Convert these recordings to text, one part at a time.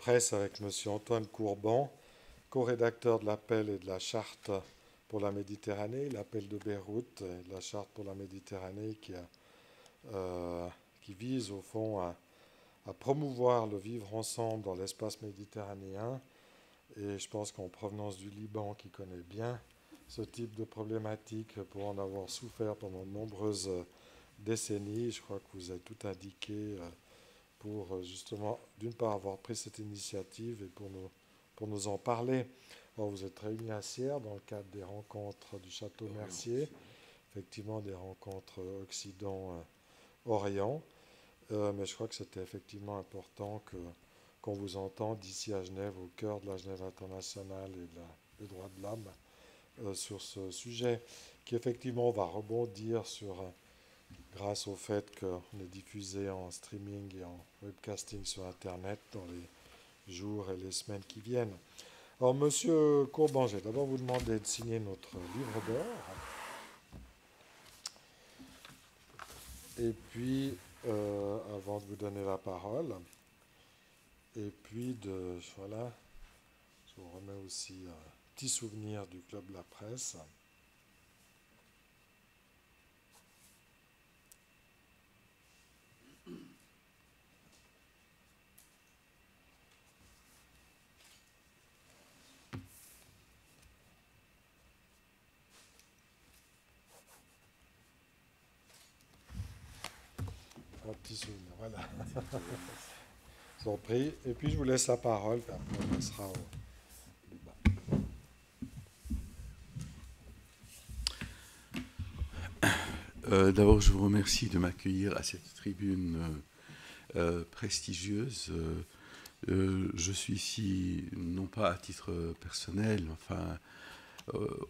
presse avec M. Antoine Courban, co-rédacteur de l'appel et de la charte pour la Méditerranée, l'appel de Beyrouth et de la charte pour la Méditerranée qui vise au fond à promouvoir le vivre ensemble dans l'espace méditerranéen. Et je pense qu'en provenance du Liban, qui connaît bien ce type de problématique pour en avoir souffert pendant de nombreuses décennies, je crois que vous avez tout indiqué pour justement, d'une part, avoir pris cette initiative et pour nous en parler. Alors, vous êtes réunis à Sierre dans le cadre des rencontres du Château Mercier, effectivement des rencontres Occident-Orient, mais je crois que c'était effectivement important qu'on vous entende ici à Genève, au cœur de la Genève internationale et des droits de l'homme, sur ce sujet, qui effectivement va rebondir grâce au fait qu'on est diffusé en streaming et en webcasting sur Internet dans les jours et les semaines qui viennent. Alors, Monsieur Courban, je vais d'abord vous demander de signer notre livre d'or. Et puis, avant de vous donner la parole, et puis voilà, je vous remets aussi un petit souvenir du Club de la Presse. Un petit souvenir, voilà. Je vous en prie. Et puis, je vous laisse la parole, puis après, on passera au débat. D'abord, je vous remercie de m'accueillir à cette tribune prestigieuse. Je suis ici, non pas à titre personnel, enfin,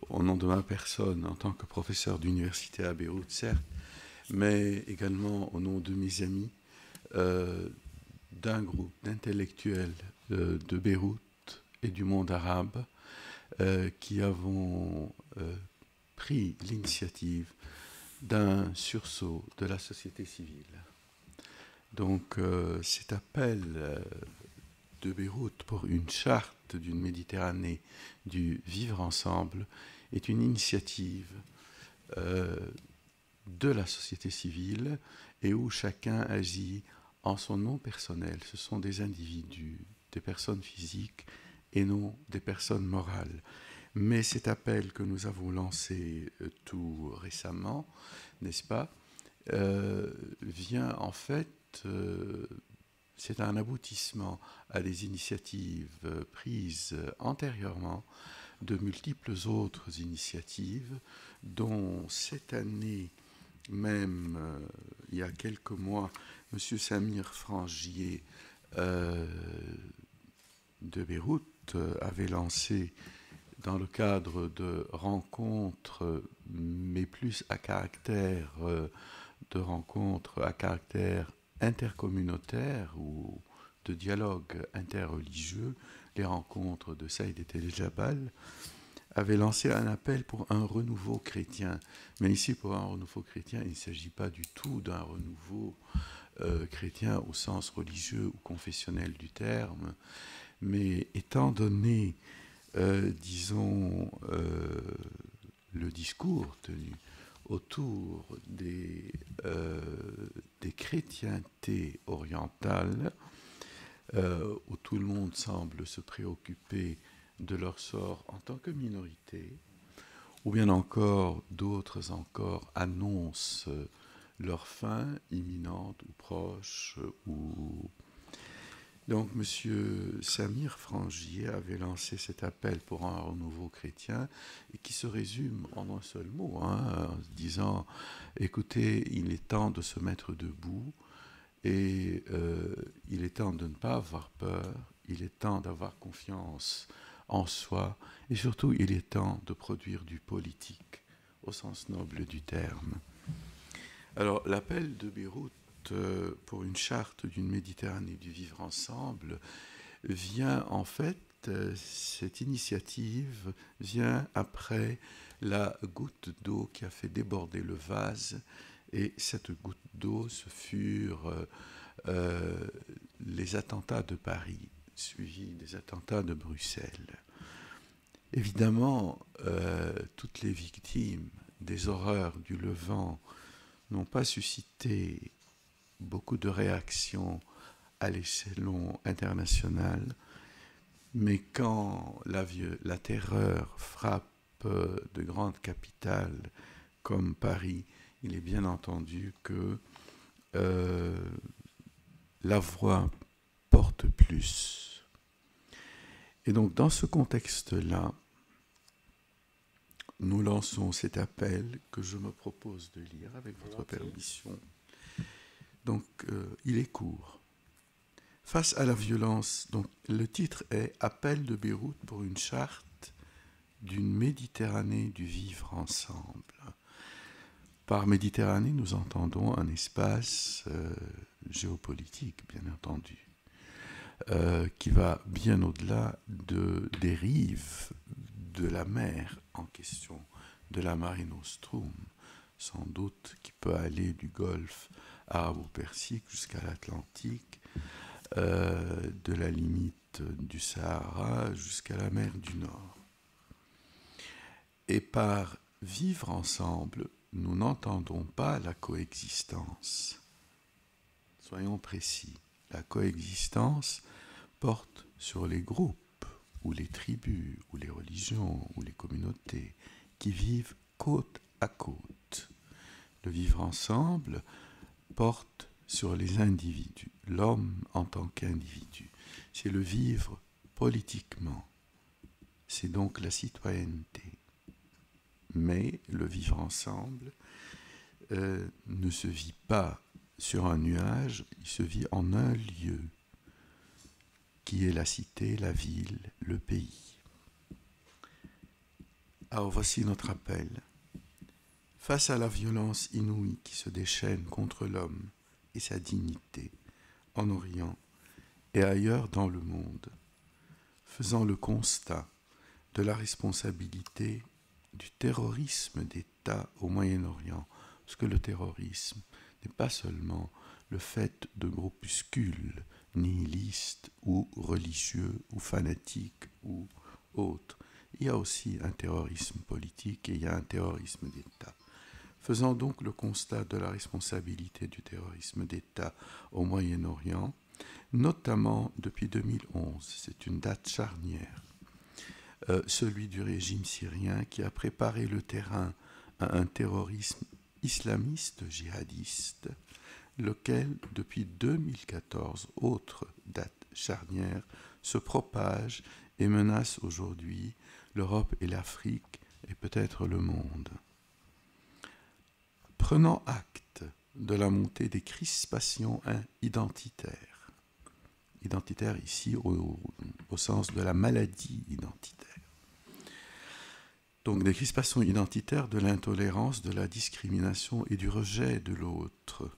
au nom de ma personne, en tant que professeur d'université à Beyrouth, certes, mais également au nom de mes amis, d'un groupe d'intellectuels de Beyrouth et du monde arabe qui avons pris l'initiative d'un sursaut de la société civile. Donc cet appel de Beyrouth pour une charte d'une Méditerranée du vivre ensemble est une initiative de la société civile et où chacun agit en son nom personnel. Ce sont des individus, des personnes physiques et non des personnes morales. Mais cet appel que nous avons lancé tout récemment, n'est-ce pas, vient en fait, c'est un aboutissement à des initiatives prises antérieurement, de multiples autres initiatives, dont cette année même, il y a quelques mois, M. Samir Frangier de Beyrouth avait lancé dans le cadre de rencontres, mais plus à caractère de rencontres à caractère intercommunautaire ou de dialogue interreligieux, les rencontres de Saïd et Tel Jabal, avait lancé un appel pour un renouveau chrétien. Mais ici, pour un renouveau chrétien, il ne s'agit pas du tout d'un renouveau chrétien au sens religieux ou confessionnel du terme, mais étant donné disons, le discours tenu autour des chrétientés orientales, où tout le monde semble se préoccuper de leur sort en tant que minorité, ou bien encore d'autres encore annoncent leur fin imminente ou proche ou... Donc, M. Samir Frangier avait lancé cet appel pour un renouveau chrétien et qui se résume en un seul mot, en disant, écoutez, il est temps de se mettre debout et il est temps de ne pas avoir peur, il est temps d'avoir confiance en soi et surtout, il est temps de produire du politique au sens noble du terme. Alors, l'appel de Beyrouth pour une charte d'une Méditerranée du vivre ensemble vient en fait, cette initiative vient après la goutte d'eau qui a fait déborder le vase, et cette goutte d'eau, ce furent les attentats de Paris suivi des attentats de Bruxelles. Évidemment, toutes les victimes des horreurs du Levant n'ont pas suscité beaucoup de réactions à l'échelon international, mais quand la terreur frappe de grandes capitales comme Paris, il est bien entendu que la voix porte plus. Et donc, dans ce contexte-là, nous lançons cet appel que je me propose de lire avec votre permission. Donc, il est court. Face à la violence, donc, le titre est « Appel de Beyrouth pour une charte d'une Méditerranée du vivre ensemble ». Par Méditerranée, nous entendons un espace géopolitique, bien entendu, qui va bien au-delà des rives de la mer en question, de la Mare Nostrum, sans doute qui peut aller du golfe arabo-persique jusqu'à l'Atlantique, de la limite du Sahara jusqu'à la mer du Nord. Et par vivre ensemble, nous n'entendons pas la coexistence. Soyons précis, la coexistence porte sur les groupes, ou les tribus, ou les religions, ou les communautés qui vivent côte à côte. Le vivre ensemble porte sur les individus, l'homme en tant qu'individu. C'est le vivre politiquement. C'est donc la citoyenneté. Mais le vivre ensemble ne se vit pas sur un nuage, il se vit en un lieu, qui est la cité, la ville, le pays. Alors voici notre appel. Face à la violence inouïe qui se déchaîne contre l'homme et sa dignité, en Orient et ailleurs dans le monde, faisant le constat de la responsabilité du terrorisme d'État au Moyen-Orient, parce que le terrorisme n'est pas seulement le fait de groupuscules nihilistes ou religieux ou fanatiques ou autres. Il y a aussi un terrorisme politique et il y a un terrorisme d'État. Faisant donc le constat de la responsabilité du terrorisme d'État au Moyen-Orient, notamment depuis 2011, c'est une date charnière, celui du régime syrien qui a préparé le terrain à un terrorisme islamiste djihadiste, lequel, depuis 2014, autre date charnière, se propage et menace aujourd'hui l'Europe et l'Afrique et peut-être le monde. Prenant acte de la montée des crispations identitaires, identitaires ici au sens de la maladie identitaire, donc des crispations identitaires de l'intolérance, de la discrimination et du rejet de l'autre.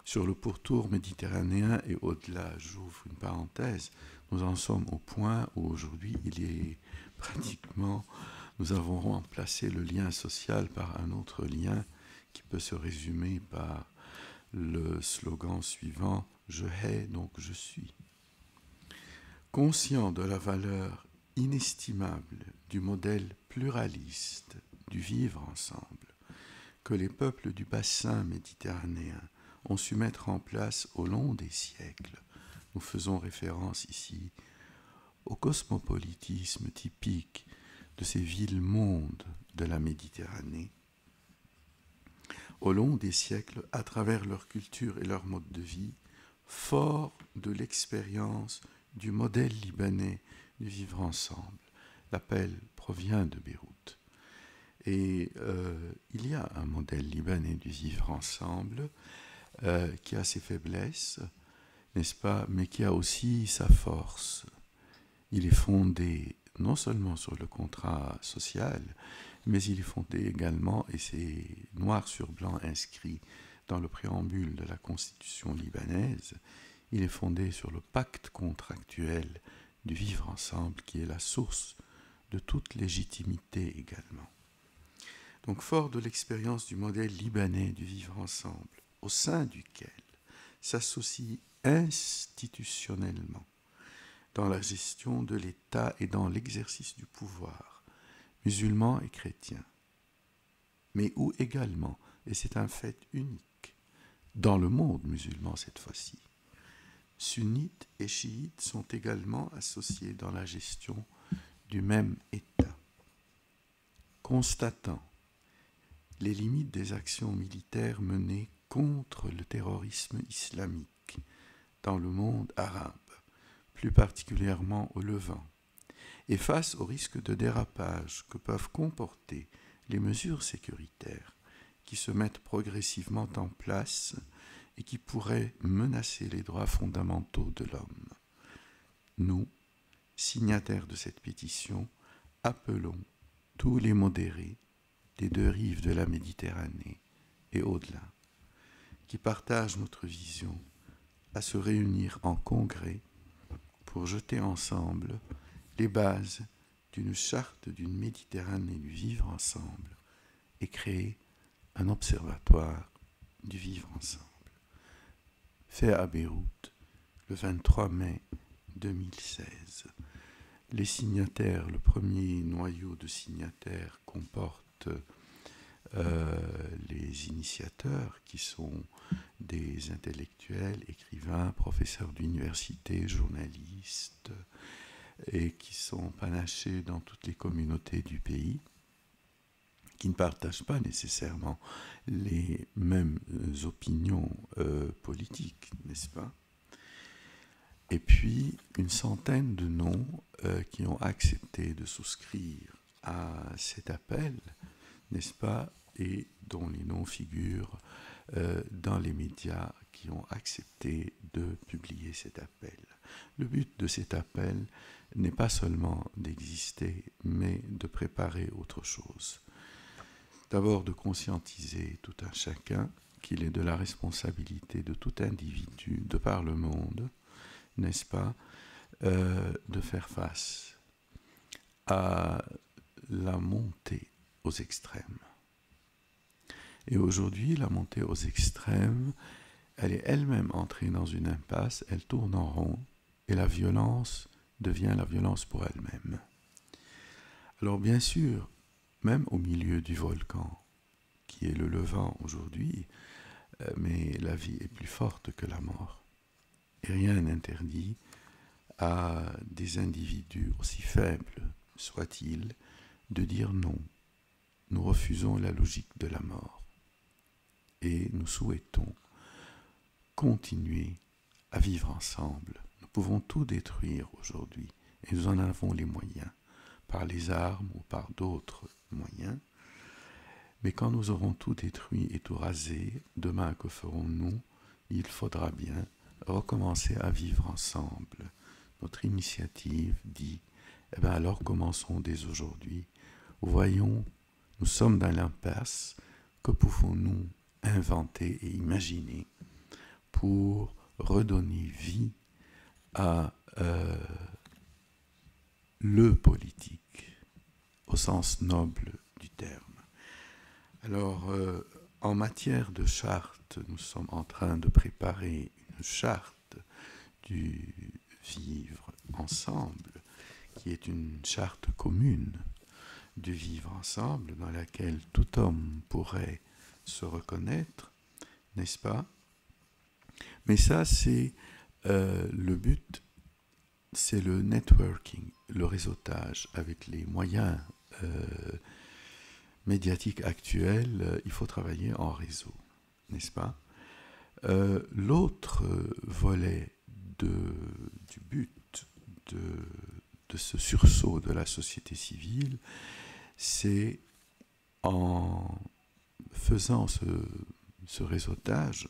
Sur le pourtour méditerranéen et au-delà, j'ouvre une parenthèse, nous en sommes au point où aujourd'hui il est pratiquement, nous avons remplacé le lien social par un autre lien qui peut se résumer par le slogan suivant « Je hais, donc je suis ». Conscient de la valeur inestimable du modèle pluraliste du vivre ensemble que les peuples du bassin méditerranéen ont su mettre en place au long des siècles, nous faisons référence ici au cosmopolitisme typique de ces villes-mondes de la Méditerranée, au long des siècles, à travers leur culture et leur mode de vie, fort de l'expérience du modèle libanais du vivre ensemble. L'appel provient de Beyrouth. Et il y a un modèle libanais du vivre ensemble qui a ses faiblesses, n'est-ce pas, mais qui a aussi sa force. Il est fondé non seulement sur le contrat social, mais il est fondé également, et c'est noir sur blanc inscrit dans le préambule de la Constitution libanaise, il est fondé sur le pacte contractuel du vivre ensemble qui est la source de toute légitimité également. Donc fort de l'expérience du modèle libanais du vivre ensemble, au sein duquel s'associe institutionnellement dans la gestion de l'État et dans l'exercice du pouvoir, musulmans et chrétiens. Mais où également, et c'est un fait unique, dans le monde musulman cette fois-ci, sunnites et chiites sont également associés dans la gestion du même État. Constatant les limites des actions militaires menées contre le terrorisme islamique dans le monde arabe, plus particulièrement au Levant, et face au risque de dérapage que peuvent comporter les mesures sécuritaires qui se mettent progressivement en place et qui pourraient menacer les droits fondamentaux de l'homme. Nous, signataires de cette pétition, appelons tous les modérés des deux rives de la Méditerranée et au-delà, qui partagent notre vision, à se réunir en congrès pour jeter ensemble les bases d'une charte d'une Méditerranée du vivre ensemble et créer un observatoire du vivre ensemble. Fait à Beyrouth, le 23 mai 2016. Les signataires, le premier noyau de signataires comporte les initiateurs qui sont des intellectuels, écrivains, professeurs d'université, journalistes, et qui sont panachés dans toutes les communautés du pays, qui ne partagent pas nécessairement les mêmes opinions politiques, n'est-ce pas? Et puis, une centaine de noms qui ont accepté de souscrire à cet appel, n'est-ce pas? Et dont les noms figurent dans les médias qui ont accepté de publier cet appel. Le but de cet appel n'est pas seulement d'exister, mais de préparer autre chose. D'abord de conscientiser tout un chacun qu'il est de la responsabilité de tout individu de par le monde, n'est-ce pas, de faire face à la montée aux extrêmes. Et aujourd'hui, la montée aux extrêmes, elle est elle-même entrée dans une impasse, elle tourne en rond, et la violence devient la violence pour elle-même. Alors bien sûr, même au milieu du volcan, qui est le Levant aujourd'hui, mais la vie est plus forte que la mort. Et rien n'interdit à des individus, aussi faibles soient-ils, de dire non. Nous refusons la logique de la mort. Et nous souhaitons continuer à vivre ensemble. Nous pouvons tout détruire aujourd'hui, et nous en avons les moyens, par les armes ou par d'autres moyens. Mais quand nous aurons tout détruit et tout rasé, demain que ferons-nous? Il faudra bien recommencer à vivre ensemble. Notre initiative dit, alors commençons dès aujourd'hui. Voyons, nous sommes dans l'impasse, que pouvons-nous inventer et imaginer pour redonner vie à le politique, au sens noble du terme. Alors, en matière de charte, nous sommes en train de préparer une charte du vivre ensemble, qui est une charte commune du vivre ensemble, dans laquelle tout homme pourrait se reconnaître, n'est-ce pas? Mais ça, c'est le but, c'est le networking, le réseautage avec les moyens médiatiques actuels. Il faut travailler en réseau, n'est-ce pas? L'autre volet du but de ce sursaut de la société civile, c'est en faisant ce réseautage,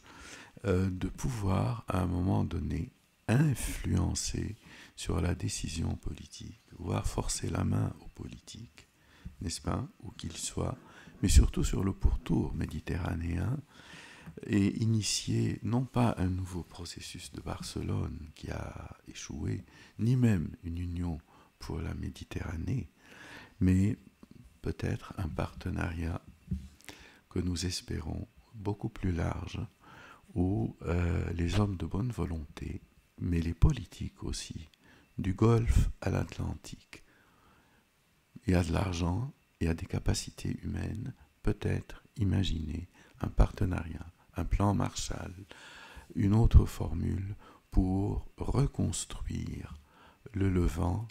de pouvoir, à un moment donné, influencer sur la décision politique, voire forcer la main aux politiques, n'est-ce pas, où qu'ils soient, mais surtout sur le pourtour méditerranéen, et initier non pas un nouveau processus de Barcelone qui a échoué, ni même une union pour la Méditerranée, mais peut-être un partenariat que nous espérons beaucoup plus large, où les hommes de bonne volonté, mais les politiques aussi, du Golfe à l'Atlantique. Il y a de l'argent, il y a des capacités humaines, peut-être imaginer un partenariat, un plan Marshall, une autre formule pour reconstruire le Levant,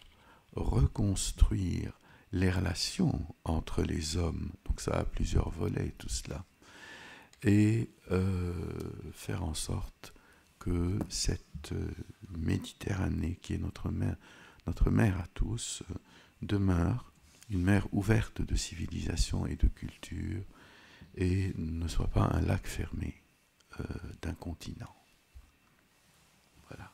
reconstruire les relations entre les hommes, donc ça a plusieurs volets tout cela, et faire en sorte que cette Méditerranée, qui est notre mer à tous, demeure une mer ouverte de civilisation et de culture, et ne soit pas un lac fermé d'un continent. Voilà.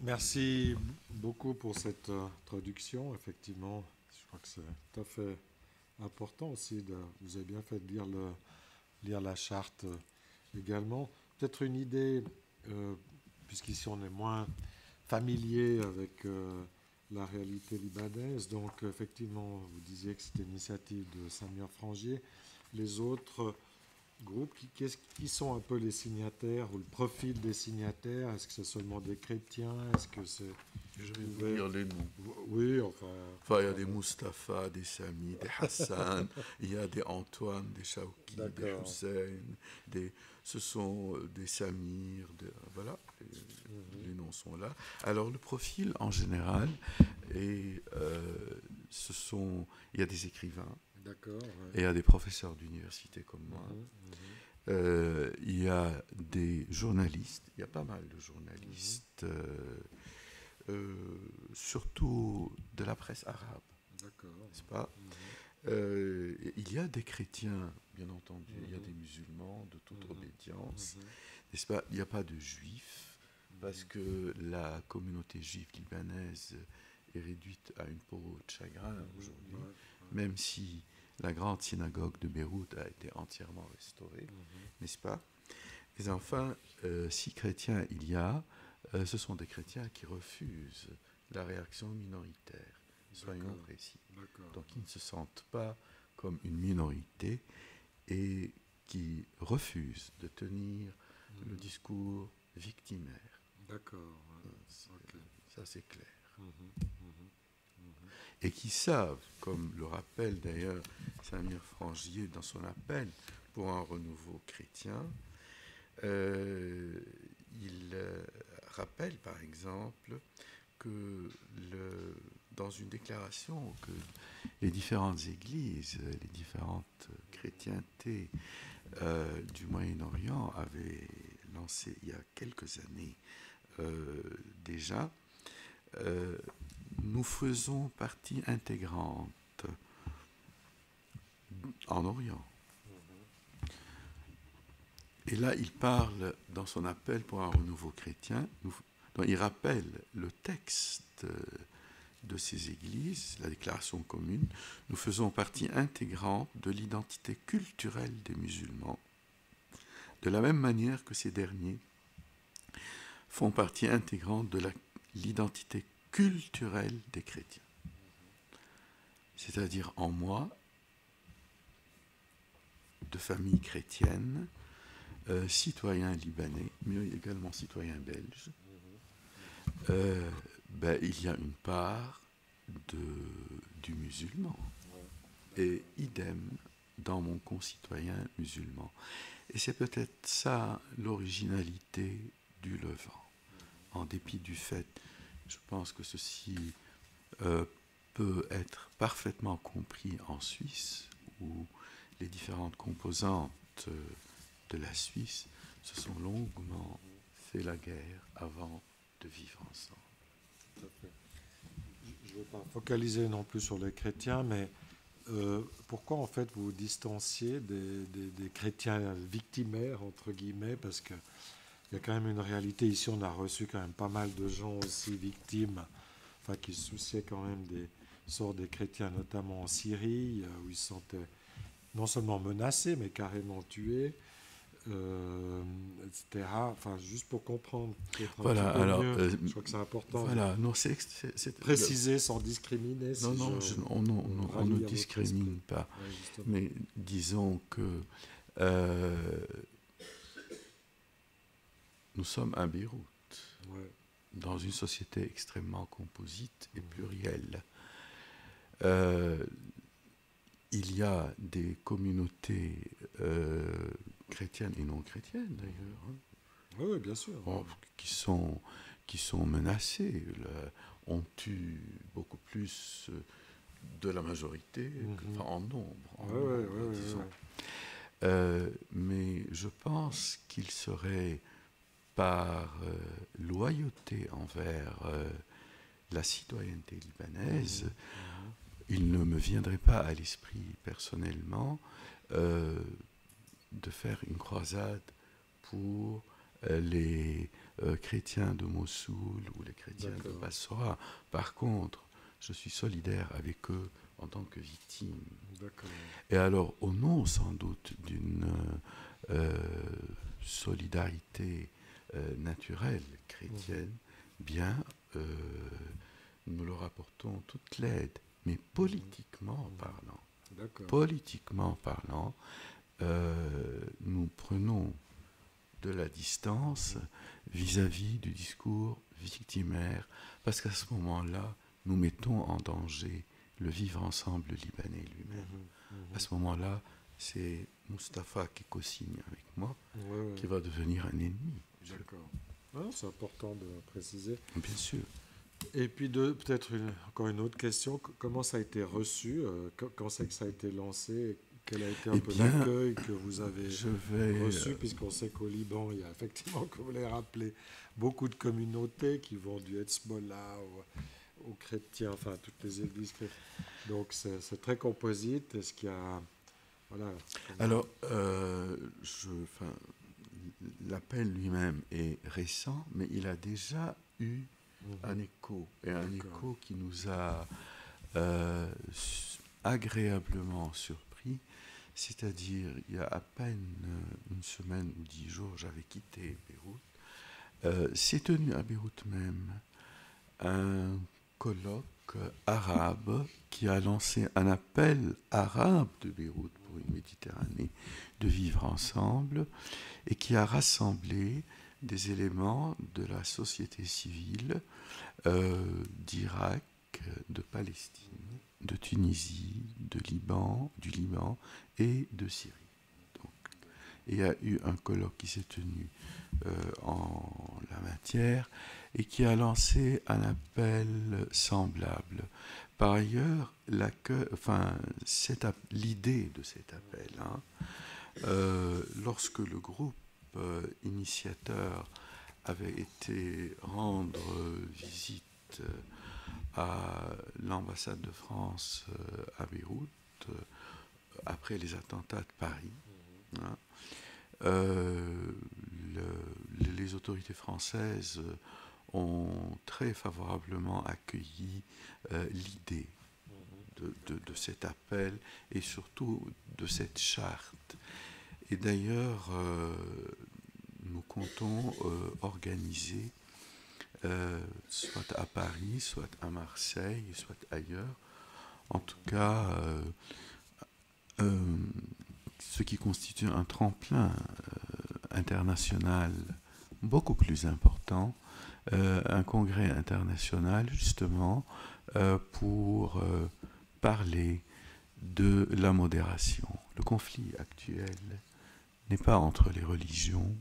Merci beaucoup pour cette introduction. Effectivement, je crois que c'est tout à fait important aussi. Vous avez bien fait de lire la charte également. Peut-être une idée, puisqu'ici on est moins familier avec la réalité libanaise. Donc effectivement, vous disiez que c'était une initiative de Samir Frangier. Les autres groupes, qui sont un peu les signataires ou le profil des signataires? Est-ce que c'est seulement des chrétiens? Est-ce que c'est... Je vais vous dire les noms. Oui, enfin... Enfin, il y a des Mustapha, des Sami, des Hassan, il y a des Antoine, des Chaouki, des Hussein, ce sont des Samir, voilà, les noms sont là. Alors, le profil en général, il y a des écrivains, d'accord, ouais. Et il y a des professeurs d'université comme moi. Il y a des journalistes, il y a pas mal de journalistes, surtout de la presse arabe, n'est-ce pas? Il y a des chrétiens, bien entendu, il y a des musulmans de toute obédience, n'est-ce pas? Il n'y a pas de juifs, parce que la communauté juive libanaise est réduite à une peau de chagrin aujourd'hui, même si la grande synagogue de Beyrouth a été entièrement restaurée, n'est-ce pas? Mais enfin, si chrétiens il y a, ce sont des chrétiens qui refusent la réaction minoritaire, soyons précis. Donc ils ne se sentent pas comme une minorité et qui refusent de tenir le discours victimaire. D'accord. Ça c'est clair. Et qui savent, comme le rappelle d'ailleurs Samir Frangier dans son appel pour un renouveau chrétien, il rappelle par exemple que dans une déclaration que les différentes églises, les différentes chrétientés du Moyen-Orient avaient lancé il y a quelques années déjà, nous faisons partie intégrante en Orient. Et là, il parle dans son appel pour un renouveau chrétien, dont il rappelle le texte de ces églises, la déclaration commune. Nous faisons partie intégrante de l'identité culturelle des musulmans, de la même manière que ces derniers font partie intégrante de l'identité culturelle des chrétiens. C'est-à-dire en moi, de famille chrétienne, citoyen libanais, mais également citoyen belge, il y a une part du musulman. Et idem dans mon concitoyen musulman. Et c'est peut-être ça l'originalité du Levant. En dépit du fait, je pense que ceci peut être parfaitement compris en Suisse, où les différentes composantes de la Suisse se sont longuement fait la guerre avant de vivre ensemble. Tout à fait. Je ne veux pas focaliser non plus sur les chrétiens, mais pourquoi en fait vous vous distanciez des chrétiens victimaires, entre guillemets, parce qu'il y a quand même une réalité. Ici, on a reçu quand même pas mal de gens aussi victimes, enfin qui se souciaient quand même des sorts des chrétiens, notamment en Syrie, où ils se sentaient non seulement menacés, mais carrément tués. Etc. Enfin, juste pour comprendre. Voilà, alors, je crois que c'est important. Voilà, non, préciser sans discriminer. Non, on ne discrimine pas. Ouais, mais disons que nous sommes à Beyrouth. Ouais. dans une société extrêmement composite et plurielle. Il y a des communautés chrétiennes et non chrétiennes d'ailleurs, hein, Oui, bien sûr. qui sont menacées. On tue beaucoup plus de la majorité, en nombre, disons. Mais je pense qu'il serait par loyauté envers la citoyenneté libanaise, il ne me viendrait pas à l'esprit personnellement de faire une croisade pour les chrétiens de Mossoul ou les chrétiens de Bassora. Par contre, je suis solidaire avec eux en tant que victime. Et alors, au nom sans doute d'une solidarité naturelle chrétienne, bien, nous leur apportons toute l'aide. Mais politiquement parlant, nous prenons de la distance vis-à-vis du discours victimaire, parce qu'à ce moment-là, nous mettons en danger le vivre ensemble libanais lui-même. À ce moment-là, c'est Mustapha qui co-signe avec moi, qui va devenir un ennemi. D'accord. C'est important de préciser. Bien sûr. Et puis peut-être encore une autre question. Comment ça a été reçu? Quand c'est que ça a été lancé? Quel a été un peu l'accueil que vous avez reçu? Puisqu'on sait qu'au Liban, il y a effectivement, comme vous l'avez rappelé, beaucoup de communautés qui vont du Hezbollah aux chrétiens, enfin toutes les églises chrétiennes. Donc c'est très composite. Est-ce qu'il y a... Voilà. Alors, l'appel lui-même est récent, mais il a déjà eu un écho, et un écho qui nous a agréablement surpris. C'est-à-dire, il y a à peine une semaine ou 10 jours, j'avais quitté Beyrouth. C'est tenu à Beyrouth même un colloque arabe qui a lancé un appel arabe de Beyrouth pour une Méditerranée de vivre ensemble, et qui a rassemblé des éléments de la société civile d'Irak, de Palestine, de Tunisie, du Liban et de Syrie. Donc, il y a eu un colloque qui s'est tenu en la matière et qui a lancé un appel semblable. Par ailleurs, l'idée de cet appel, lorsque le groupe initiateur avait été rendre visite à l'ambassade de France à Beyrouth après les attentats de Paris, les autorités françaises ont très favorablement accueilli l'idée de cet appel et surtout de cette charte. Et d'ailleurs, nous comptons organiser, soit à Paris, soit à Marseille, soit ailleurs, en tout cas, ce qui constitue un tremplin international beaucoup plus important, un congrès international justement pour parler de la modération. Le conflit actuel n'est pas entre les religions,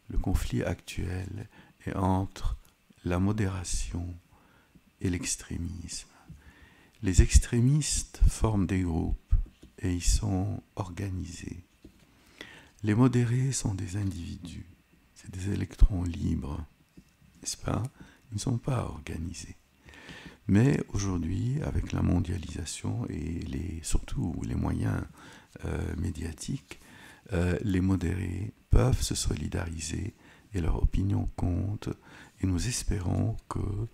le conflit actuel est entre la modération et l'extrémisme. Les extrémistes forment des groupes et ils sont organisés. Les modérés sont des individus, c'est des électrons libres, n'est-ce pas? Ils ne sont pas organisés. Mais aujourd'hui, avec la mondialisation et surtout les moyens médiatiques, les modérés peuvent se solidariser et leur opinion compte. Et nous espérons que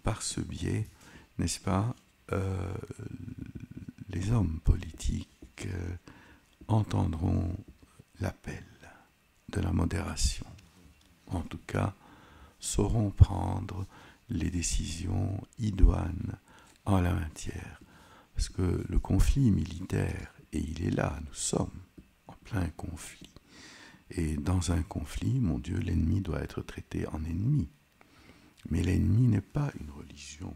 par ce biais, n'est-ce pas, les hommes politiques entendront l'appel de la modération. En tout cas, sauront prendre les décisions idoines en la matière. Parce que le conflit militaire, et il est là, nous sommes en plein conflit. Et dans un conflit, mon Dieu, l'ennemi doit être traité en ennemi. Mais l'ennemi n'est pas une religion.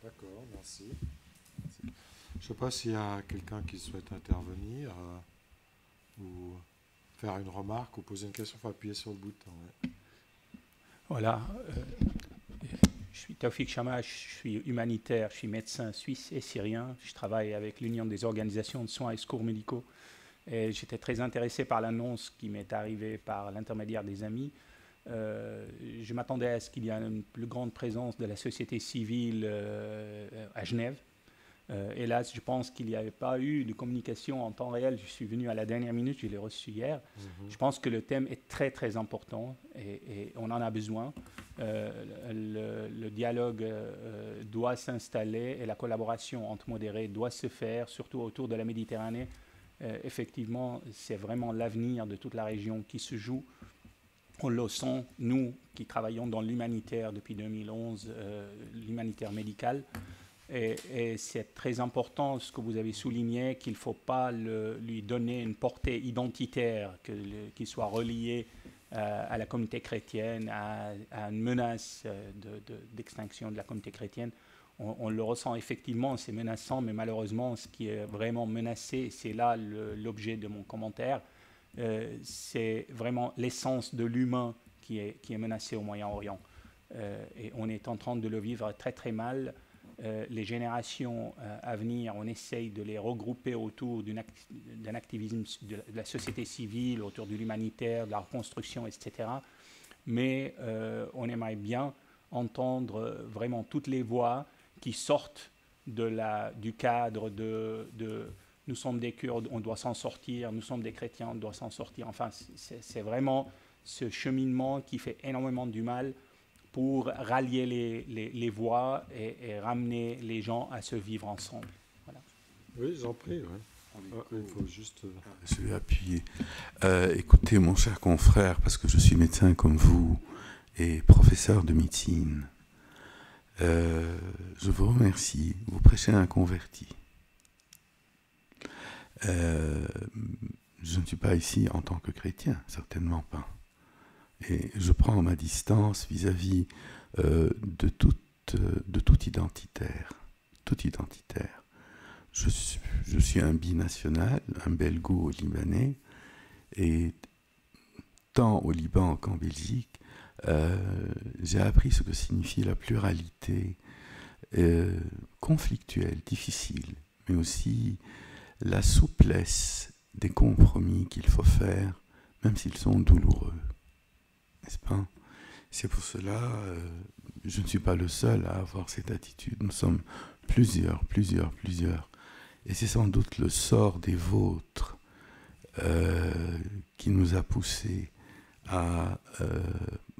D'accord, merci. Je ne sais pas s'il y a quelqu'un qui souhaite intervenir ou faire une remarque ou poser une question, il faut appuyer sur le bouton. Ouais. Voilà, je suis Taoufik Chama, je suis humanitaire, je suis médecin suisse et syrien. Je travaille avec l'Union des organisations de soins et secours médicaux. Et j'étais très intéressé par l'annonce qui m'est arrivée par l'intermédiaire des amis. Je m'attendais à ce qu'il y ait une plus grande présence de la société civile à Genève. Hélas, je pense qu'il n'y avait pas eu de communication en temps réel. Je suis venu à la dernière minute, je l'ai reçu hier. Je pense que le thème est très très important et on en a besoin. Le dialogue doit s'installer et la collaboration entre modérés doit se faire, surtout autour de la Méditerranée. Effectivement, c'est vraiment l'avenir de toute la région qui se joue. On le sent, nous qui travaillons dans l'humanitaire depuis 2011, l'humanitaire médical. Et c'est très important ce que vous avez souligné, qu'il ne faut pas lui donner une portée identitaire, qu'il soit relié à la communauté chrétienne, à une menace d'extinction de la communauté chrétienne. On le ressent effectivement, c'est menaçant, mais malheureusement, ce qui est vraiment menacé, c'est là l'objet de mon commentaire, c'est vraiment l'essence de l'humain qui est menacé au Moyen-Orient. Et on est en train de le vivre très très mal. Les générations à venir, on essaye de les regrouper autour d'un activisme de la société civile, autour de l'humanitaire, de la reconstruction, etc. Mais on aimerait bien entendre vraiment toutes les voix qui sortent du cadre de nous sommes des Kurdes, on doit s'en sortir, nous sommes des chrétiens, on doit s'en sortir. Enfin, c'est vraiment ce cheminement qui fait énormément du mal pour rallier les voix et ramener les gens à se vivre ensemble. Voilà. Oui, j'en prie. Ouais. Il faut juste... Je vais appuyer. Écoutez, mon cher confrère, parce que je suis médecin comme vous et professeur de médecine, je vous remercie. Vous prêchez à un converti. Je ne suis pas ici en tant que chrétien, certainement pas. Et je prends ma distance vis-à-vis de tout identitaire. Tout identitaire. Je suis un binational, un belgo-libanais, et tant au Liban qu'en Belgique, j'ai appris ce que signifie la pluralité conflictuelle, difficile, mais aussi la souplesse des compromis qu'il faut faire, même s'ils sont douloureux. N'est-ce pas ? C'est pour cela, je ne suis pas le seul à avoir cette attitude. Nous sommes plusieurs. Et c'est sans doute le sort des vôtres qui nous a poussés à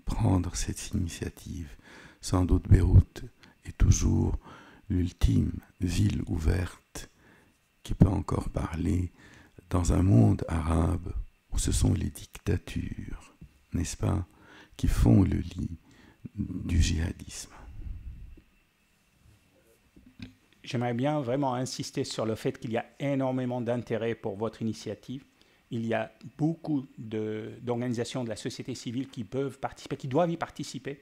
prendre cette initiative. Sans doute Beyrouth est toujours l'ultime ville ouverte qui peut encore parler dans un monde arabe où ce sont les dictatures, n'est-ce pas, qui font le lit du djihadisme. J'aimerais bien vraiment insister sur le fait qu'il y a énormément d'intérêt pour votre initiative. Il y a beaucoup d'organisations de la société civile qui peuvent participer, qui doivent y participer.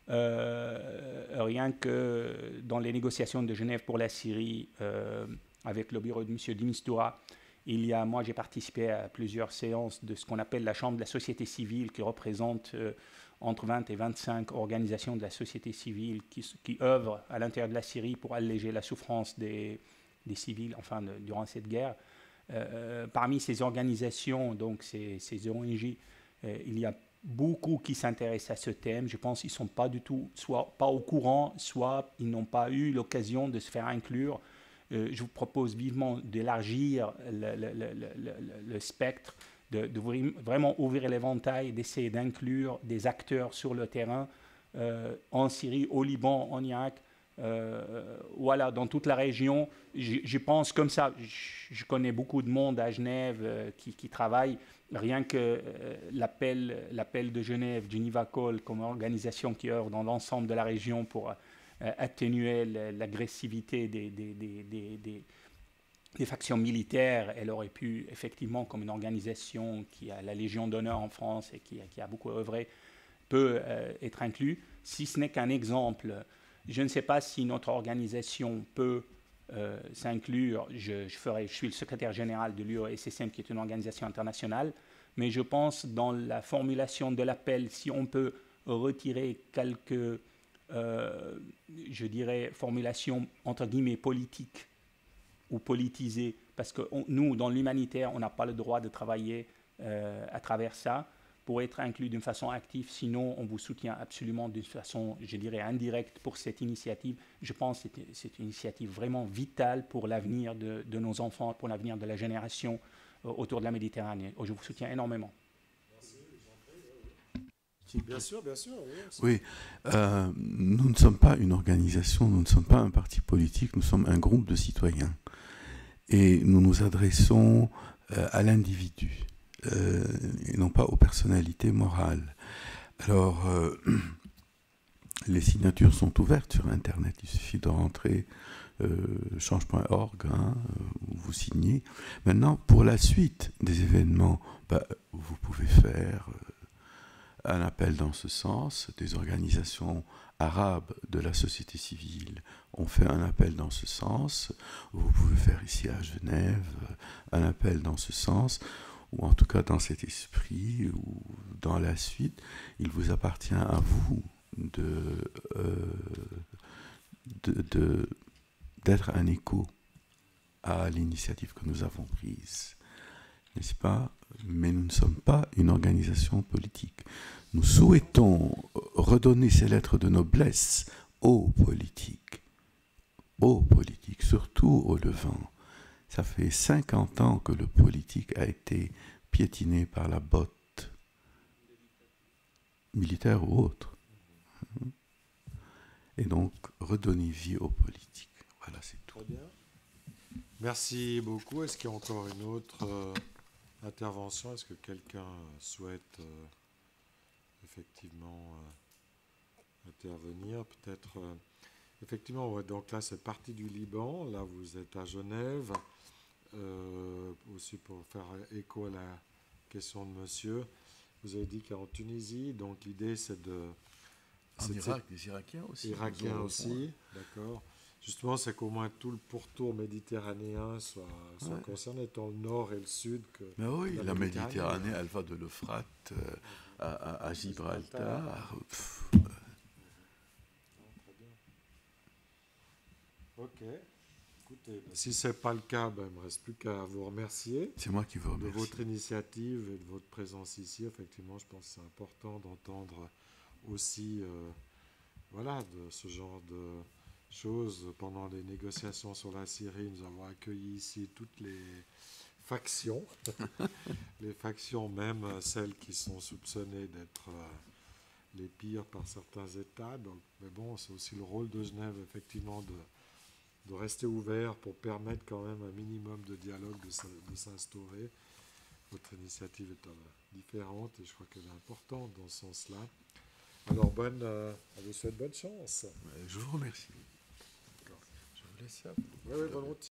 Rien que dans les négociations de Genève pour la Syrie, avec le bureau de M. de Mistura, moi j'ai participé à plusieurs séances de ce qu'on appelle la Chambre de la société civile, qui représente entre 20 et 25 organisations de la société civile qui œuvrent à l'intérieur de la Syrie pour alléger la souffrance des civils, durant cette guerre. Parmi ces organisations, donc ces ONG, il y a beaucoup qui s'intéressent à ce thème. Je pense qu'ils ne sont pas du tout, soit pas au courant, soit ils n'ont pas eu l'occasion de se faire inclure. Je vous propose vivement d'élargir le spectre, de vraiment ouvrir l'éventail, d'essayer d'inclure des acteurs sur le terrain, en Syrie, au Liban, en Irak, voilà, dans toute la région. Je pense comme ça. Je connais beaucoup de monde à Genève qui travaille. Rien que l'appel de Genève, Geneva Call, comme organisation qui œuvre dans l'ensemble de la région pour atténuer l'agressivité des factions militaires, elle aurait pu effectivement, comme une organisation qui a la Légion d'honneur en France et qui a beaucoup œuvré, peut être inclus. Si ce n'est qu'un exemple, je ne sais pas si notre organisation peut s'inclure. Je suis le secrétaire général de l'URSSM, qui est une organisation internationale, mais je pense dans la formulation de l'appel, si on peut retirer quelques, je dirais, formulations entre guillemets politiques ou politisées, parce que nous, dans l'humanitaire, on n'a pas le droit de travailler à travers ça, pour être inclus d'une façon active. Sinon, on vous soutient absolument d'une façon, je dirais, indirecte pour cette initiative. Je pense que c'est une initiative vraiment vitale pour l'avenir de nos enfants, pour l'avenir de la génération autour de la Méditerranée. Je vous soutiens énormément. Bien sûr, bien sûr. Oui, nous ne sommes pas une organisation, nous ne sommes pas un parti politique, nous sommes un groupe de citoyens. Et nous nous adressons à l'individu. Et non pas aux personnalités morales. Alors, les signatures sont ouvertes sur Internet. Il suffit de rentrer change.org, où vous signez. Maintenant, pour la suite des événements, vous pouvez faire un appel dans ce sens. Des organisations arabes de la société civile ont fait un appel dans ce sens. Vous pouvez faire ici à Genève un appel dans ce sens. Ou en tout cas dans cet esprit, ou dans la suite, il vous appartient à vous d'être un écho à l'initiative que nous avons prise, n'est-ce pas? Mais nous ne sommes pas une organisation politique. Nous souhaitons redonner ces lettres de noblesse aux politiques, surtout au Levant. Ça fait 50 ans que le politique a été piétiné par la botte, militaire ou autre. Et donc, redonner vie aux politiques. Voilà, c'est tout. Très bien. Merci beaucoup. Est-ce qu'il y a encore une autre intervention? Est-ce que quelqu'un souhaite effectivement intervenir? Peut-être. Effectivement, ouais, donc là, c'est parti du Liban. Là, vous êtes à Genève. Aussi pour faire écho à la question de monsieur, vous avez dit qu'en Tunisie, donc l'idée c'est de... En Irak, des Irakiens aussi. Irakiens aussi, d'accord. Justement, c'est qu'au moins tout le pourtour méditerranéen soit concerné, tant le nord et le sud que... Mais oui, la Méditerranée, elle va de l'Euphrate à Gibraltar. Très bien. Ok. Écoutez, si ce n'est pas le cas, il ne me reste plus qu'à vous remercier. C'est moi qui vous remercie. De votre initiative et de votre présence ici. Effectivement, je pense que c'est important d'entendre aussi de ce genre de choses. Pendant les négociations sur la Syrie, nous avons accueilli ici toutes les factions, les factions même celles qui sont soupçonnées d'être les pires par certains États. Donc, mais bon, c'est aussi le rôle de Genève, effectivement, de rester ouvert pour permettre quand même un minimum de dialogue de s'instaurer. Votre initiative est différente et je crois qu'elle est importante dans ce sens-là. Alors, on vous souhaite bonne chance. Je vous remercie. D'accord. Je vous laisse ça. Oui, volontiers.